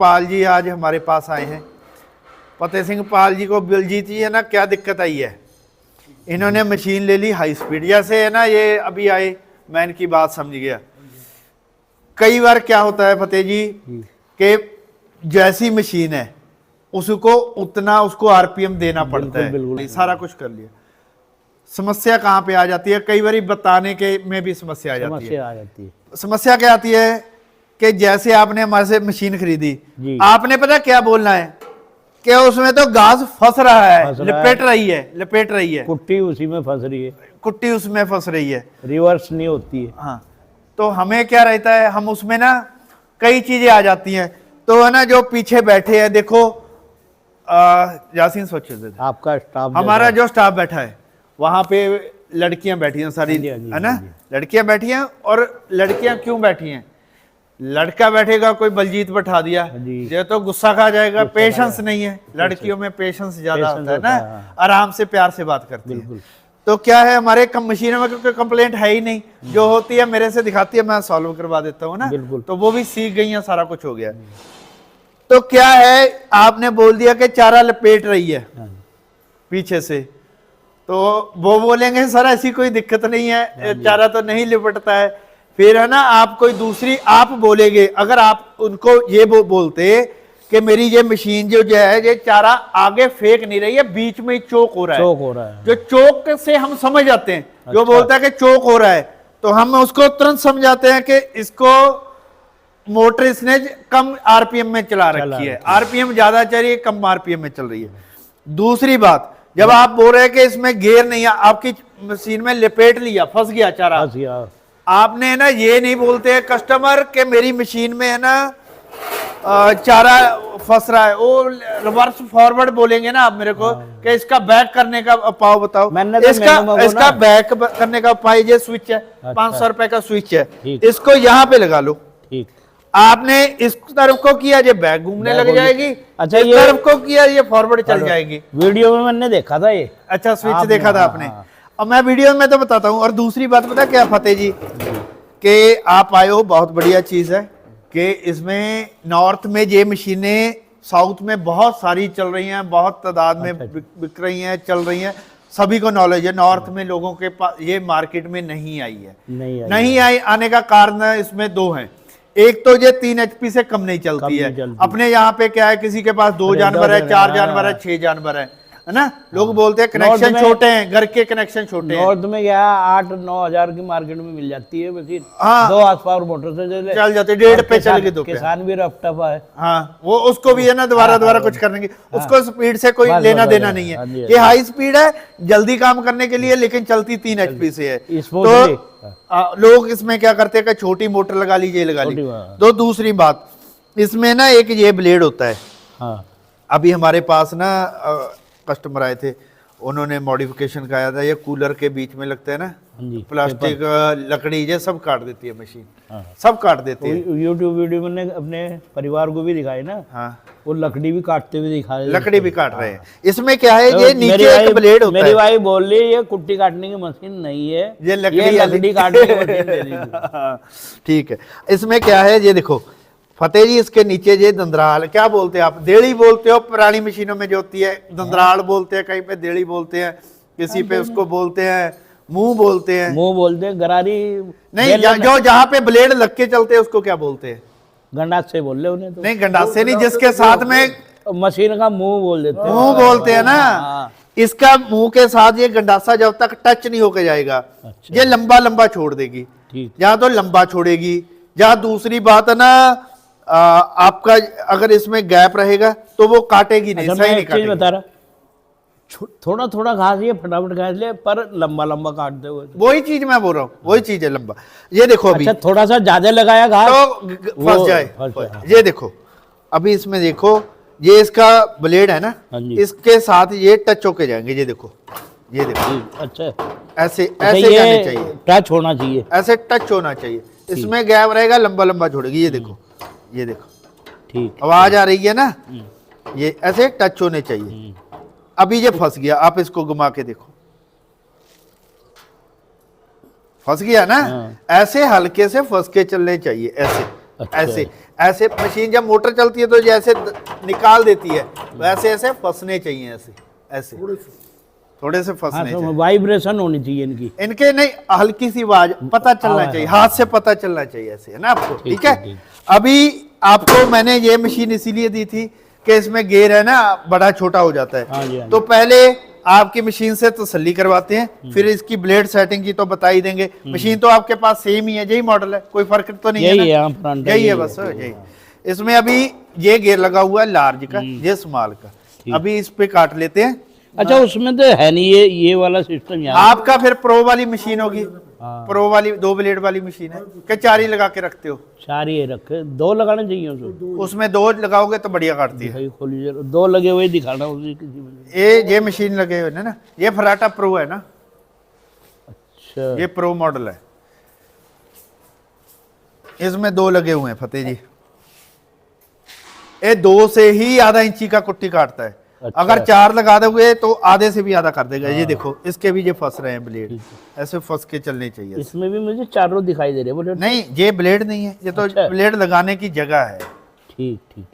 पाल जी आज हमारे पास आए हैं। फतेह सिंह पाल जी को बिलजीत जी है ना, क्या दिक्कत आई है, इन्होंने मशीन ले ली हाई स्पीड, जैसे है ना ये अभी आए, मैं इनकी बात समझ गया। कई बार क्या होता है फतेह जी कि जैसी मशीन है उसको उतना उसको आरपीएम देना पड़ता है, बिल्कुल। सारा कुछ कर लिया। समस्या कहाँ पे आ जाती है, कई बार बताने के में भी समस्या आ जाती है। समस्या क्या आती है कि जैसे आपने हमारे से मशीन खरीदी, आपने पता क्या बोलना है कि उसमें तो घास फंस रहा है, लपेट रही है, कुट्टी उसी में फंस रही है, कुट्टी उसमें फंस रही है, रिवर्स नहीं होती है। हाँ, तो हमें क्या रहता है, हम उसमें ना कई चीजें आ जाती हैं। तो है ना जो पीछे बैठे हैं, देखो यासीन सोच आपका स्टाफ, हमारा जो स्टाफ बैठा है वहां पे लड़कियां बैठी हैं सारी, है ना, लड़कियां बैठी हैं। और लड़कियां क्यों बैठी हैं, लड़का बैठेगा कोई बलजीत बैठा दिया, ये तो गुस्सा खा जाएगा, पेशेंस नहीं है, लड़कियों में पेशेंस ज्यादा होता है ना, आराम से प्यार से बात करती है। तो क्या है हमारे मशीनों में क्योंकि कंप्लेंट है ही नहीं, जो होती है मेरे से दिखाती है, मैं सॉल्व करवा देता हूँ ना, तो वो भी सीख गई है, सारा कुछ हो गया। तो क्या है, आपने बोल दिया कि चारा लपेट रही है पीछे से, तो वो बोलेंगे सर ऐसी कोई दिक्कत नहीं है, चारा तो नहीं लिपटता है। फिर है ना आप कोई दूसरी आप बोलेंगे, अगर आप उनको ये बोलते कि मेरी ये मशीन जो है ये चारा आगे फेंक नहीं रही है, बीच में चोक हो रहा है, जो चोक से हम समझ जाते हैं, जो बोलता है कि चोक हो रहा है, तो हम उसको तुरंत समझाते हैं कि इसको मोटर इसने कम आरपीएम में चला रखी है, आरपीएम ज्यादा चल रही है, कम आरपीएम में चल रही है। दूसरी बात, जब आप बोल रहे हैं कि इसमें गेयर नहीं है, आपकी मशीन में लपेट लिया, फंस गया चारा, आपने ना ये नहीं बोलते कस्टमर के मेरी मशीन में है ना चारा फंस रहा है, वो रिवर्स फॉरवर्ड बोलेंगे ना आप मेरे को कि इसका बैक करने का उपाय बताओ। इसका बैक करने का उपाय ये स्विच है, 500 रुपए का स्विच है, इसको यहाँ पे लगा लो। आपने इस तरफ को किया ये बैक घूमने लग जाएगी, अच्छा इस तरफ को किया ये फॉरवर्ड चल जाएगी। वीडियो में मैंने देखा था ये, अच्छा स्विच देखा था आपने, अब मैं वीडियो में तो बताता हूँ। और दूसरी बात पता क्या फतेह जी, कि आप आए हो, बहुत बढ़िया चीज है कि इसमें नॉर्थ में ये मशीनें साउथ में बहुत सारी चल रही हैं, बहुत तादाद में बिक रही हैं, चल रही हैं, सभी को नॉलेज है। नॉर्थ में लोगों के पास ये मार्केट में नहीं आई है, नहीं आई आने का कारण इसमें दो हैं। एक तो ये 3 HP से कम नहीं चलती है, अपने यहाँ पे क्या है, किसी के पास 2 जानवर है, 4 जानवर है, 6 जानवर है ना, लोग बोलते हैं कनेक्शन छोटे हैं, घर के कनेक्शन छोटे हैं। नॉर्थ में क्या 8-9 हजार की मार्केट में मिल जाती है मशीन, हाँ 2 हाथ पावर मोटर से चल जाती है, 1.5 पे चल गई, तो किसान भी रफ्तार है, हाँ वो उसको भी है ना दोबारा कुछ करने की, उसको स्पीड से कोई लेना देना नहीं है, ये हाई स्पीड है जल्दी काम करने के लिए, लेकिन चलती 3 HP से है। तो लोग इसमें क्या करते हैं कि छोटी मोटर लगा लीजिए, लगा ली। तो दूसरी बात, इसमें ना एक ये ब्लेड होता है, अभी हमारे पास ना कस्टमर आए थे, उन्होंने मॉडिफिकेशन कराया था, ये कूलर के बीच में लगता है ना प्लास्टिक लकड़ी, ये सब काट देती है मशीन, सब काट देती है। यूट्यूब वीडियो मैंने अपने परिवार को भी दिखाई ना, वो लकड़ी भी काटते हुए दिखाए, लकड़ी भी काट रहे हैं। इसमें क्या है, ये नीचे एक ब्लेड होता है, मेरी वाइफ बोल रही है कुट्टी काटने की मशीन नहीं है, ये लकड़ी काटने की मशीन दे दी। ठीक है, इसमें क्या है, ये देखो फतेह जी, इसके नीचे ये दंदराल, क्या बोलते हैं आप, देड़ी बोलते हो, पुरानी मशीनों में जो होती है दंदराल बोलते हैं, कहीं पे देड़ी बोलते हैं, किसी पे उसको बोलते हैं मुंह बोलते हैं, गरारी नहीं, जो जहाँ पे ब्लेड लग के चलते हैं उसको क्या बोलते हैं, गंडासे बोल रहे उन्हें तो नहीं, गंडासे नहीं, जिसके साथ में मशीन का मुंह बोल देते हैं, मुंह बोलते हैं ना, इसका मुंह के साथ ये गंडासा जब तक टच नहीं होके जाएगा, ये लंबा लंबा छोड़ देगी, जहाँ तो लंबा छोड़ेगी, जहाँ दूसरी बात है ना आपका अगर इसमें गैप रहेगा तो वो काटेगी नहीं, सही नहीं काटेगी। बता रहा, थोड़ा थोड़ा घास ये फटाफट घास ले, पर लंबा लंबा काटते हुए, वही चीज मैं बोल रहा हूँ, वही चीज है लंबा। ये देखो अभी, अच्छा थोड़ा सा ज्यादा लगाया घास तो फंस जाए, ये देखो अभी इसमें देखो, ये इसका ब्लेड है ना, इसके साथ ये टच होके जाएंगे, ये देखो, ये देखो, अच्छा ऐसे जाने चाहिए, टच होना चाहिए, ऐसे टच होना चाहिए, इसमें गैप रहेगा, लंबा लंबा छोड़ेगी, ये देखो, ये देखो, ठीक, आवाज आ रही है ना, ये ऐसे टच होने चाहिए। अभी ये फंस गया, आप इसको घुमा के देखो, फंस गया ना, ऐसे हल्के से फंस के चलने चाहिए, ऐसे ऐसे ऐसे मशीन जब मोटर चलती है तो जैसे निकाल देती है, वैसे ऐसे फंसने चाहिए, ऐसे ऐसे थोड़े से फंसने चाहिए, वाइब्रेशन होनी चाहिए इनकी, इनके नहीं, हल्की सी आवाज पता चलना चाहिए, हाथ से पता चलना चाहिए, ऐसे है ना आपको। ठीक है, अभी आपको मैंने ये मशीन इसीलिए दी थी कि इसमें गेयर है ना बड़ा छोटा हो जाता है, तो पहले आपकी मशीन से तसल्ली करवाते हैं, फिर इसकी ब्लेड सेटिंग की तो बता ही देंगे। मशीन तो आपके पास सेम ही है, यही मॉडल है, कोई फर्क तो नहीं है ना, यही है बस यही। इसमें अभी ये गेयर लगा हुआ है लार्ज का, ये स्मॉल का, अभी इस पे काट लेते हैं। अच्छा, उसमें तो है नहीं ये वाला सिस्टम आपका फिर प्रो वाली मशीन होगी, प्रो वाली 2 ब्लेड वाली मशीन है कि 4 ही लगा के रखते हो? 4 ही रखे, 2 लगाने चाहिए उसमें 2 लगाओगे तो बढ़िया काटती है। 2 लगे हुए दिखाना ये मशीन लगे हुए ना, ये फराटा प्रो है ना। अच्छा, ये प्रो मॉडल है, इसमें 2 लगे हुए हैं फतेह जी। ये 2 से ही आधा इंची का कुट्टी काटता है। अच्छा। अगर 4 लगा दोगे तो आधे से भी आधा कर देगा। ये देखो इसके भी ये फंस रहे हैं ब्लेड, ऐसे फंस के चलने चाहिए। इसमें भी मुझे 4 दिखाई दे रहे हैं। नहीं, ये ब्लेड नहीं है, ये तो अच्छा। ब्लेड लगाने की जगह है। ठीक ठीक,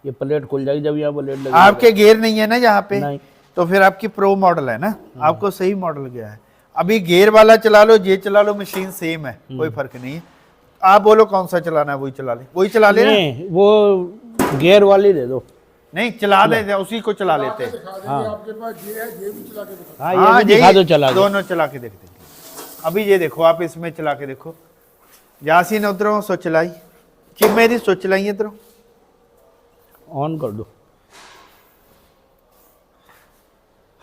ये प्लेट खुल जाएगी जब यहाँ ब्लेड लगेगा। आपके गेयर नहीं है ना यहाँ पे, तो फिर आपकी प्रो मॉडल है ना, आपको सही मॉडल गया है। अभी गेयर वाला चला लो, ये चला लो, मशीन सेम है, कोई फर्क नहीं है। आप बोलो कौन सा चलाना है, वही चला ले, वही चला ले। वो गियर वाली दे दो। नहीं, चला देते, उसी को चला लेते। आपके पास ये है, ये भी चला के दिखा। हाँ, ये दिखा दो, चला दोनों चला के देखते। अभी ये देखो, आप इसमें चला के देखो। यासीन उधरों सो चलाई, कि मेरी सो चलाई इधरों, ऑन कर दो।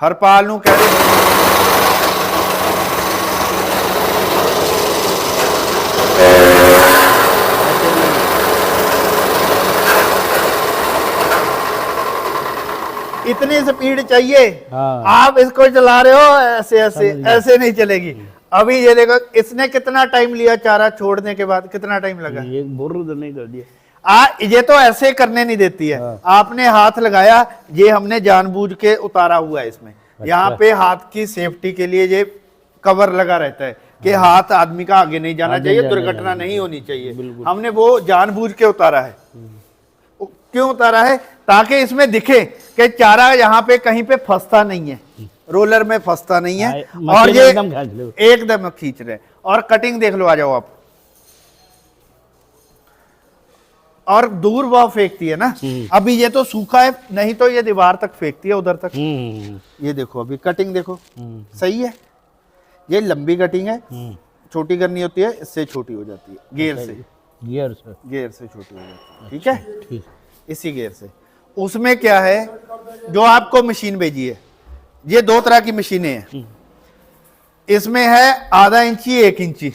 हरपाल नू कह रहे इतनी स्पीड चाहिए। हाँ। आप इसको चला रहे हो ऐसे ऐसे ऐसे नहीं चलेगी। अभी ये देखो, इसने कितना टाइम लिया चारा छोड़ने के बाद, कितना टाइम लगा, ये बुर्र नहीं कर दिया। ये तो ऐसे करने नहीं देती है। हाँ। आपने हाथ लगाया, ये हमने जानबूझ के उतारा हुआ है इसमें। अच्छा। यहाँ पे हाथ की सेफ्टी के लिए ये कवर लगा रहता है कि हाँ। हाथ आदमी का आगे नहीं जाना चाहिए, दुर्घटना नहीं होनी चाहिए। हमने वो जानबूझ के उतारा है। क्यों उतारा है? ताकि इसमें दिखे कि चारा यहाँ पे कहीं पे फंसता नहीं है, रोलर में फंसता नहीं है, और ये एकदम खींच रहे हैं। और कटिंग देख लो, आ जाओ आप। और दूर वो फेंकती है ना, अभी ये तो सूखा है, नहीं तो ये दीवार तक फेंकती है, उधर तक। ये देखो, अभी कटिंग देखो, सही है। ये लंबी कटिंग है, छोटी करनी होती है, इससे छोटी हो जाती है, गियर से छोटी हो जाती है। ठीक है, इसी गियर से। उसमें क्या है, जो आपको मशीन भेजी है, ये 2 तरह की मशीनें हैं। इसमें है आधा इंची, 1 इंची।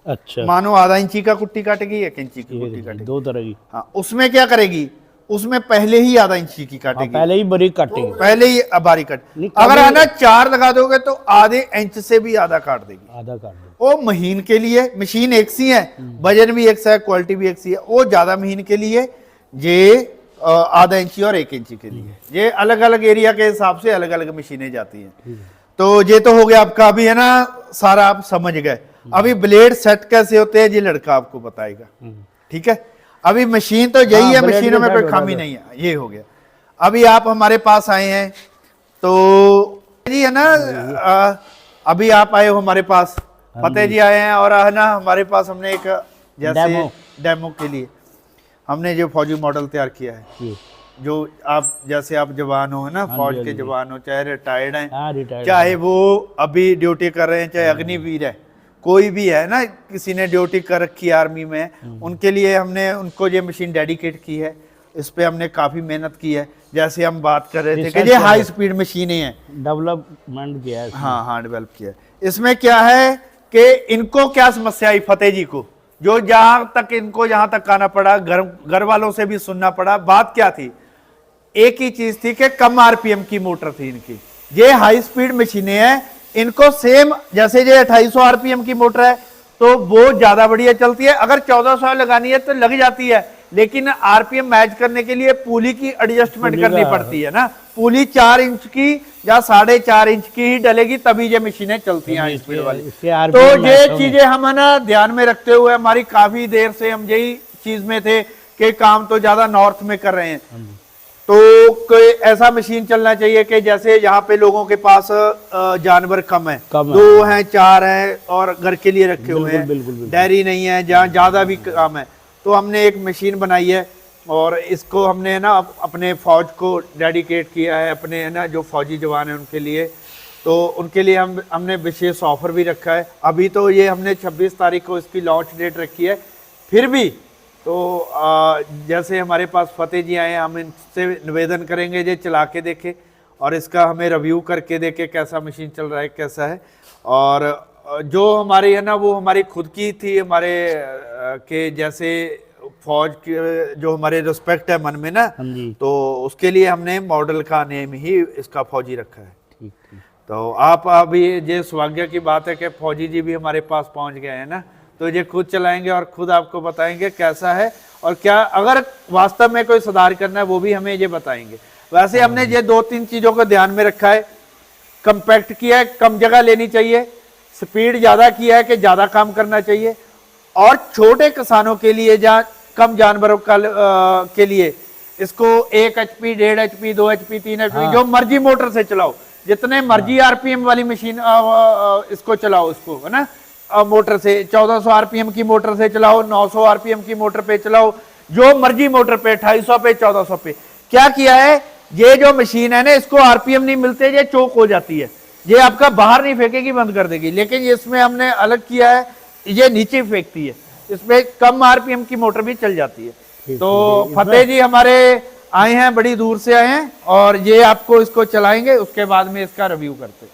अच्छा, मानो आधा इंची का कुट्टी काटेगी, 1 इंची की कुट्टी काटेगी, 2 तरह की। हाँ, उसमें क्या करेगी, उसमें पहले ही आधा इंची की काटेगी। पहले ही बारीक काटेगी, पहले ही बारीक काट। अगर आना 4 लगा दोगे तो आधे इंच से भी आधा काट देगी, आधा काट देगी। वो महीन के लिए, मशीन एक सी है, वजन भी एक सा है, क्वालिटी भी एक सी है। वो ज्यादा महीन के लिए ये आधा इंची और 1 इंची के लिए, ये अलग अलग एरिया के हिसाब से अलग अलग मशीनें जाती हैं। तो ये तो हो गया आपका, अभी है ना सारा आप समझ गए। अभी ब्लेड सेट कैसे होते हैं ये लड़का आपको बताएगा। ठीक है, अभी मशीन तो यही है, मशीनों में कोई खामी नहीं है। ये हो गया। अभी आप हमारे पास आए हैं तो जी है ना, अभी आप आए हो हमारे पास, फतेह जी आए हैं, और है ना हमारे पास हमने एक जैसे डेमो के लिए हमने जो फौजी मॉडल तैयार किया है। जो आप जैसे आप जवान हो, है ना, फौज के जवान हो, चाहे रिटायर्ड हैं, चाहे वो अभी ड्यूटी कर रहे हैं, चाहे अग्निवीर है, कोई भी है ना, किसी ने ड्यूटी कर रखी आर्मी में, उनके लिए हमने उनको ये मशीन डेडिकेट की है। इस पे हमने काफी मेहनत की है। जैसे हम बात कर रहे थे कि ये हाई स्पीड मशीनें हैं, डेवलपमेंट किया है। हाँ, डेवलप किया है। इसमें क्या है कि इनको क्या समस्या आई फतेह जी को, जो जहां तक इनको यहां तक आना पड़ा, घर वालों से भी सुनना पड़ा। बात क्या थी, एक ही चीज थी कि कम आरपीएम की मोटर थी इनकी। ये हाई स्पीड मशीनें हैं, इनको सेम जैसे ये 2800 आरपीएम की मोटर है तो वो ज्यादा बढ़िया चलती है। अगर 1400 लगानी है तो लग जाती है, लेकिन आरपीएम मैच करने के लिए पुली की एडजस्टमेंट करनी पड़ती है ना। पुली 4 इंच की या 4.5 इंच की ही डलेगी, तभी ये मशीनें चलती हैं स्पीड वाली। तो ये चीजें हम है ना ध्यान में रखते हुए, हमारी काफी देर से हम यही चीज में थे कि काम तो ज्यादा नॉर्थ में कर रहे हैं, तो कोई ऐसा मशीन चलना चाहिए कि जैसे यहाँ पे लोगों के पास जानवर कम है, 2 हैं 4 हैं और घर के लिए रखे हुए हैं, डेयरी नहीं है, जहाँ ज्यादा भी काम है, तो हमने एक मशीन बनाई है और इसको हमने ना अपने फौज को डेडिकेट किया है, अपने ना जो फौजी जवान हैं उनके लिए। तो उनके लिए हमने विशेष ऑफर भी रखा है। अभी तो ये हमने 26 तारीख को इसकी लॉन्च डेट रखी है, फिर भी तो जैसे हमारे पास फतेह जी आए, हम इनसे निवेदन करेंगे जे चला के देखे और इसका हमें रिव्यू करके देखे कैसा मशीन चल रहा है, कैसा है। और जो हमारी है ना वो हमारी खुद की थी, हमारे के जैसे फौज के जो हमारे रिस्पेक्ट है मन में ना, तो उसके लिए हमने मॉडल का नेम ही इसका फौजी रखा है। ठीक ठीक। तो आप अभी ये सौभाग्य की बात है कि फौजी जी भी हमारे पास पहुंच गए हैं ना, तो ये खुद चलाएंगे और खुद आपको बताएंगे कैसा है और क्या अगर वास्तव में कोई सुधार करना है वो भी हमें ये बताएंगे। वैसे हमने ये 2-3 चीज़ों को ध्यान में रखा है। कंपैक्ट किया है, कम जगह लेनी चाहिए, स्पीड ज़्यादा किया है कि ज़्यादा काम करना चाहिए, और छोटे किसानों के लिए जहाँ कम जानवरों के लिए इसको 1 HP 1.5 HP 2 HP 3 HP जो मर्जी मोटर से चलाओ, जितने मर्जी RPM वाली मशीन इसको चलाओ, इसको है ना मोटर से 1400 RPM की मोटर से चलाओ, 900 RPM की मोटर पे चलाओ, जो मर्जी मोटर पे 2800 पे 1400 पे। क्या किया है, ये जो मशीन है ना इसको RPM नहीं मिलते, ये चोक हो जाती है, ये आपका बाहर नहीं फेंकेगी, बंद कर देगी। लेकिन इसमें हमने अलग किया है, ये नीचे फेंकती है, इसमें कम RPM की मोटर भी चल जाती है। तो फतेह जी हमारे आए हैं, बड़ी दूर से आए हैं और ये आपको इसको चलाएंगे, उसके बाद में इसका रिव्यू करते हैं।